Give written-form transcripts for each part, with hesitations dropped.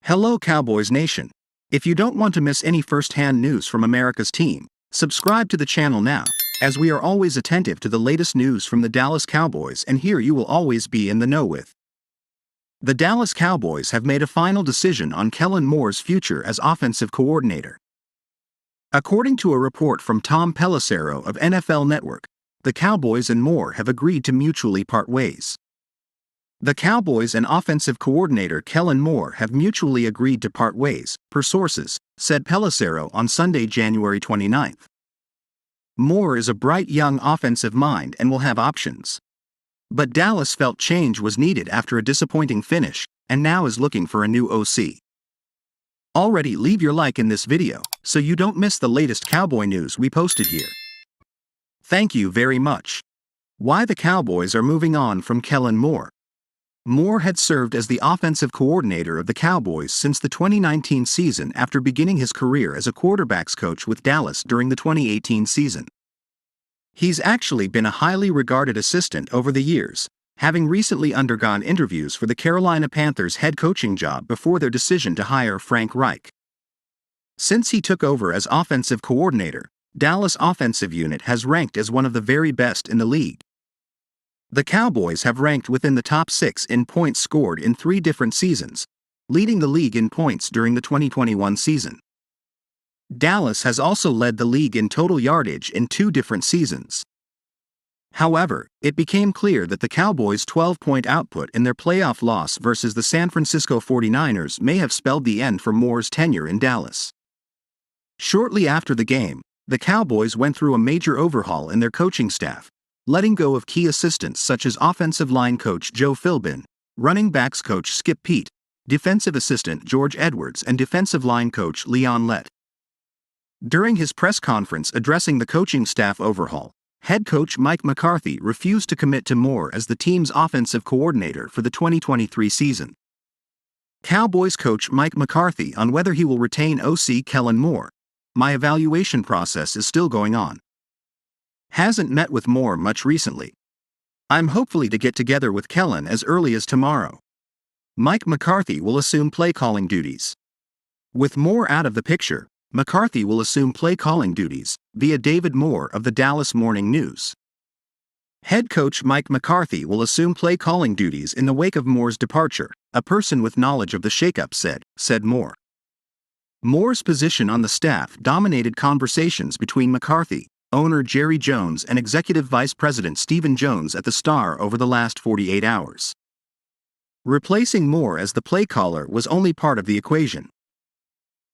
Hello Cowboys Nation. If you don't want to miss any first-hand news from America's team, subscribe to the channel now, as we are always attentive to the latest news from the Dallas Cowboys, and here you will always be in the know with. The Dallas Cowboys have made a final decision on Kellen Moore's future as offensive coordinator. According to a report from Tom Pelissero of NFL Network, the Cowboys and Moore have agreed to mutually part ways. The Cowboys and offensive coordinator Kellen Moore have mutually agreed to part ways, per sources, said Pelissero on Sunday, January 29. Moore is a bright young offensive mind and will have options. But Dallas felt change was needed after a disappointing finish, and now is looking for a new OC. Already leave your like in this video, so you don't miss the latest Cowboy news we posted here. Thank you very much. Why the Cowboys are moving on from Kellen Moore. Moore had served as the offensive coordinator of the Cowboys since the 2019 season after beginning his career as a quarterbacks coach with Dallas during the 2018 season. He's actually been a highly regarded assistant over the years, having recently undergone interviews for the Carolina Panthers head coaching job before their decision to hire Frank Reich. Since he took over as offensive coordinator, Dallas' offensive unit has ranked as one of the very best in the league. The Cowboys have ranked within the top 6 in points scored in 3 different seasons, leading the league in points during the 2021 season. Dallas has also led the league in total yardage in 2 different seasons. However, it became clear that the Cowboys' 12-point output in their playoff loss versus the San Francisco 49ers may have spelled the end for Moore's tenure in Dallas. Shortly after the game, the Cowboys went through a major overhaul in their coaching staff, letting go of key assistants such as offensive line coach Joe Philbin, running backs coach Skip Peete, defensive assistant George Edwards, and defensive line coach Leon Lett. During his press conference addressing the coaching staff overhaul, head coach Mike McCarthy refused to commit to Moore as the team's offensive coordinator for the 2023 season. Cowboys coach Mike McCarthy on whether he will retain OC Kellen Moore. My evaluation process is still going on. Hasn't met with Moore much recently. I'm hopefully to get together with Kellen as early as tomorrow. Mike McCarthy will assume play-calling duties. With Moore out of the picture, McCarthy will assume play-calling duties, via David Moore of the Dallas Morning News. Head coach Mike McCarthy will assume play-calling duties in the wake of Moore's departure, a person with knowledge of the shakeup said Moore. Moore's position on the staff dominated conversations between McCarthy, owner Jerry Jones, and Executive Vice President Stephen Jones at the Star over the last 48 hours. Replacing Moore as the play caller was only part of the equation.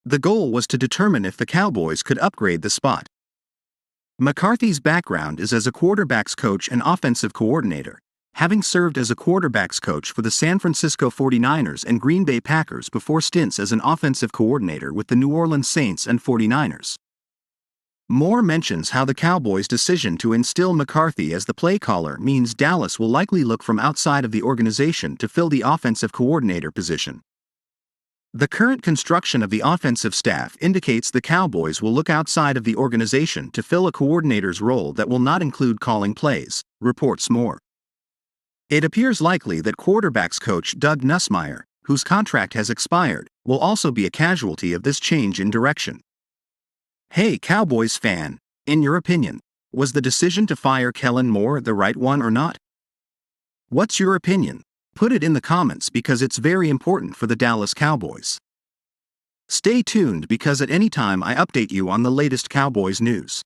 The goal was to determine if the Cowboys could upgrade the spot. McCarthy's background is as a quarterbacks coach and offensive coordinator, having served as a quarterbacks coach for the San Francisco 49ers and Green Bay Packers before stints as an offensive coordinator with the New Orleans Saints and 49ers. Moore mentions how the Cowboys' decision to instill McCarthy as the play caller means Dallas will likely look from outside of the organization to fill the offensive coordinator position. The current construction of the offensive staff indicates the Cowboys will look outside of the organization to fill a coordinator's role that will not include calling plays, reports Moore. It appears likely that quarterbacks coach Doug Nussmeier, whose contract has expired, will also be a casualty of this change in direction. Hey Cowboys fan, in your opinion, was the decision to fire Kellen Moore the right one or not? What's your opinion? Put it in the comments because it's very important for the Dallas Cowboys. Stay tuned because at any time I update you on the latest Cowboys news.